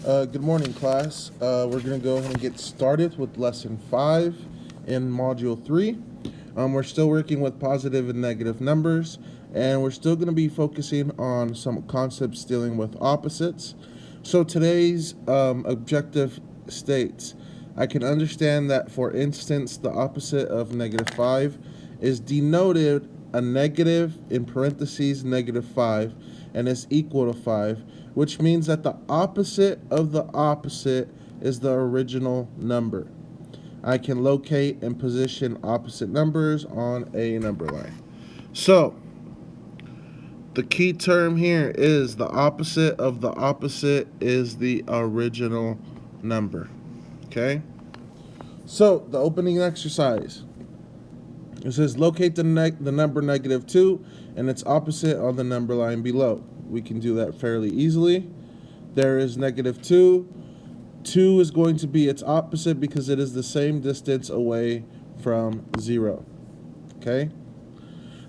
Good morning, class. We're going to go ahead and get started with lesson 5 in module 3. We're still working with positive and negative numbers, and we're still going to be focusing on some concepts dealing with opposites. So today's objective states, I can understand that, for instance, the opposite of negative 5 is denoted a negative in parentheses negative 5 and is equal to 5, which means that the opposite of the opposite is the original number. I can locate and position opposite numbers on a number line. So, the key term here is the opposite of the opposite is the original number. Okay? So, the opening exercise. It says locate the number negative 2 and its opposite on the number line below. We can do that fairly easily. There is negative 2. 2 is going to be its opposite because it is the same distance away from 0. Okay?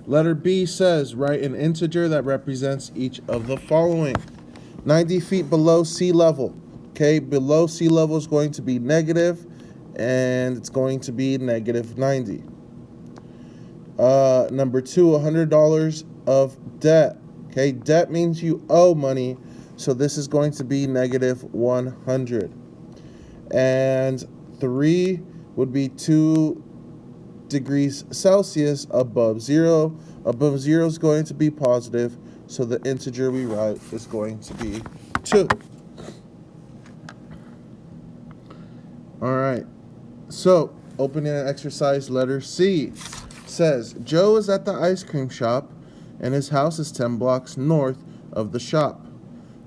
Letter B says write an integer that represents each of the following. 90 feet below sea level. Okay, below sea level is going to be negative, and it's going to be negative 90. Number 2, $100 of debt. Okay, debt means you owe money, so this is going to be negative 100. And 3 would be 2 degrees Celsius above 0. Above 0 is going to be positive, so the integer we write is going to be 2. All right, so opening an exercise, letter C says Joe is at the ice cream shop and his house is 10 blocks north of the shop.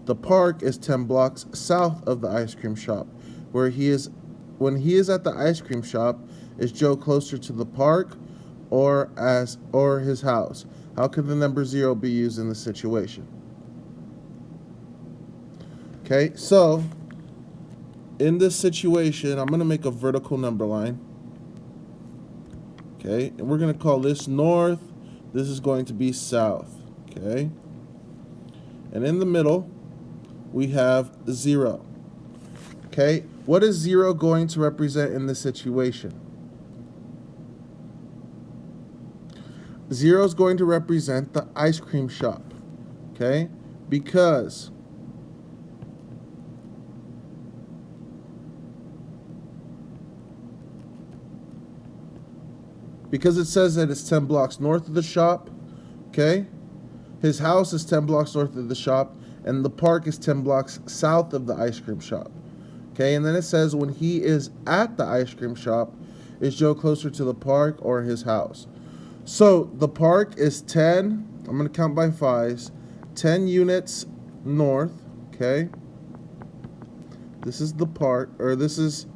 The park is 10 blocks south of the ice cream shop. When he is at the ice cream shop, is Joe closer to the park or his house? How could the number 0 be used in this situation? Okay, so in this situation, I'm going to make a vertical number line. Okay, and we're going to call this north. This is going to be south. Okay, and in the middle, we have 0. Okay, what is 0 going to represent in this situation? 0 is going to represent the ice cream shop. Okay, because it says that it's 10 blocks north of the shop. Okay, his house is 10 blocks north of the shop, and the park is 10 blocks south of the ice cream shop. Okay, and then it says when he is at the ice cream shop, is Joe closer to the park or his house? So the park is 10, I'm going to count by 5s, 10 units north. Okay, this is the park, or this is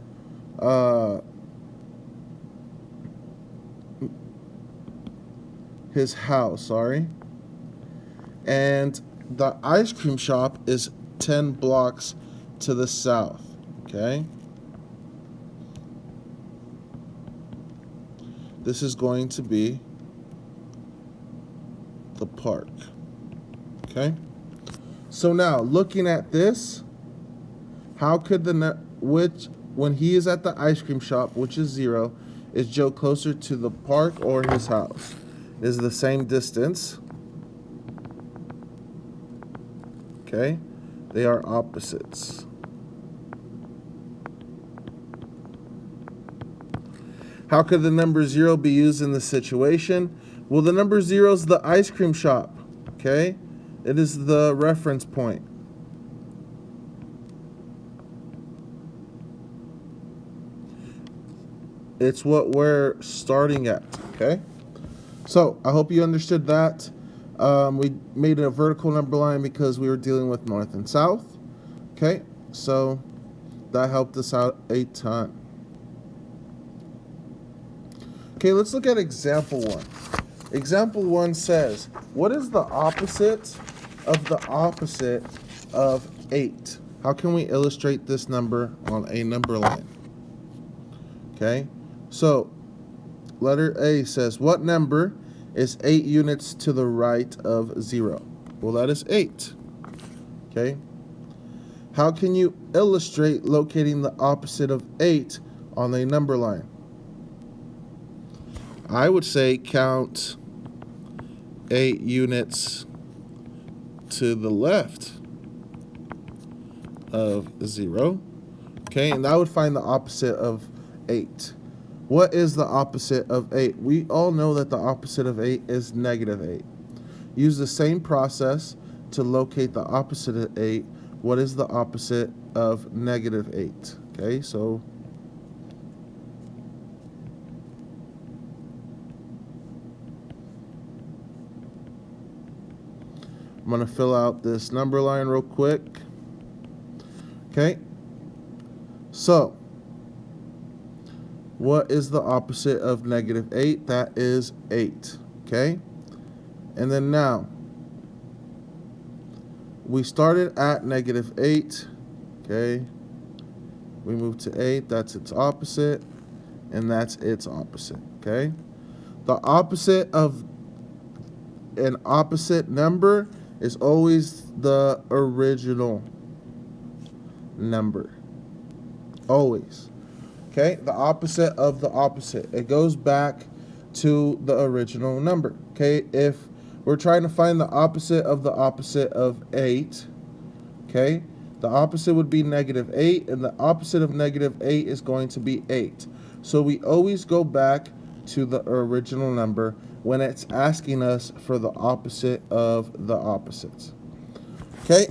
his house, sorry. And the ice cream shop is 10 blocks to the south. Okay, this is going to be the park. Okay, so now looking at this, how could when he is at the ice cream shop, which is 0, is Joe closer to the park or his house? It is the same distance. Okay, they are opposites. How could the number 0 be used in this situation? Well, the number 0 is the ice cream shop. Okay, it is the reference point. It's what we're starting at. Okay, so I hope you understood that. We made a vertical number line because we were dealing with north and south. Okay, so that helped us out a ton. Okay, let's look at example 1. Example 1 says, what is the opposite of 8? How can we illustrate this number on a number line? Okay, so letter A says, what number is 8 units to the right of 0? Well, that is 8. Okay, How can you illustrate locating the opposite of 8 on a number line? I would say count 8 units to the left of 0. Okay, and I would find the opposite of 8. What is the opposite of 8? We all know that the opposite of 8 is negative 8. Use the same process to locate the opposite of 8. What is the opposite of negative 8? Okay, so I'm going to fill out this number line real quick. Okay, so what is the opposite of negative 8? That is 8. Okay, and then now we started at negative 8. Okay, we move to 8. That's its opposite, and that's its opposite. Okay, the opposite of an opposite number is always the original number. Always. Okay, the opposite of the opposite. It goes back to the original number. Okay, if we're trying to find the opposite of 8, okay, the opposite would be negative 8, and the opposite of negative 8 is going to be 8. So we always go back to the original number when it's asking us for the opposite of the opposites. Okay,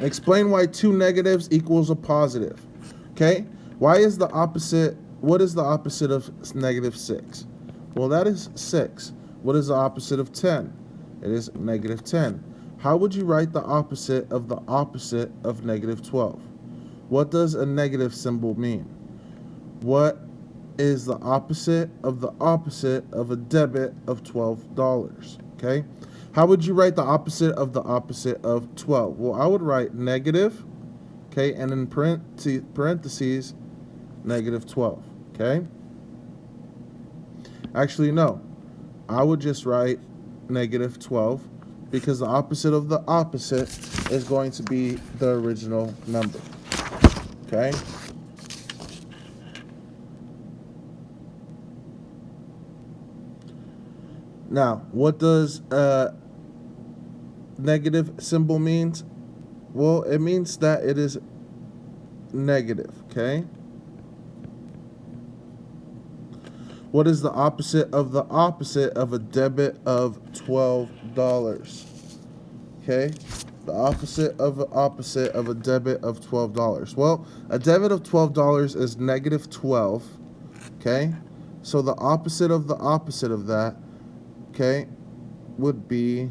explain why 2 negatives equals a positive. Okay, why is the opposite, what is the opposite of negative 6? Well, that is 6. What is the opposite of 10? It is negative 10. How would you write the opposite of negative 12? What does a negative symbol mean? What is the opposite of a debit of $12? Okay, how would you write the opposite of 12? Well, I would write negative, okay, and in parentheses, negative 12, okay? Actually, no. I would just write negative 12 because the opposite of the opposite is going to be the original number, okay? Now, what does negative symbol means? Well, it means that it is negative, okay? What is the opposite of a debit of $12? Okay? The opposite of a debit of $12. Well, a debit of $12 is negative 12, okay? So the opposite of that, okay, would be,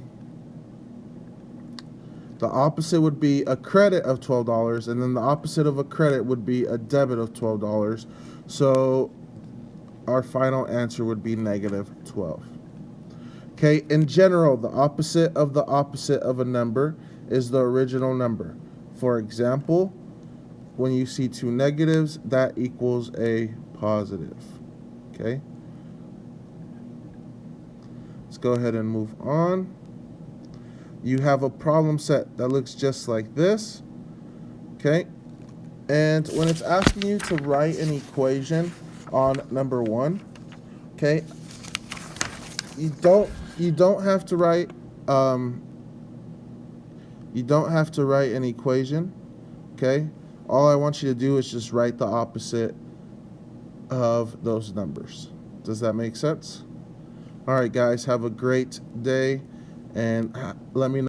the opposite would be a credit of $12, and then the opposite of a credit would be a debit of $12. So our final answer would be negative 12. Okay, in general, the opposite of a number is the original number. For example, when you see 2 negatives, that equals a positive. Okay? Let's go ahead and move on. You have a problem set that looks just like this. Okay? And when it's asking you to write an equation on number 1, okay, you don't have to write an equation, okay? All I want you to do is just write the opposite of those numbers. Does that make sense? All right, guys, have a great day, and let me know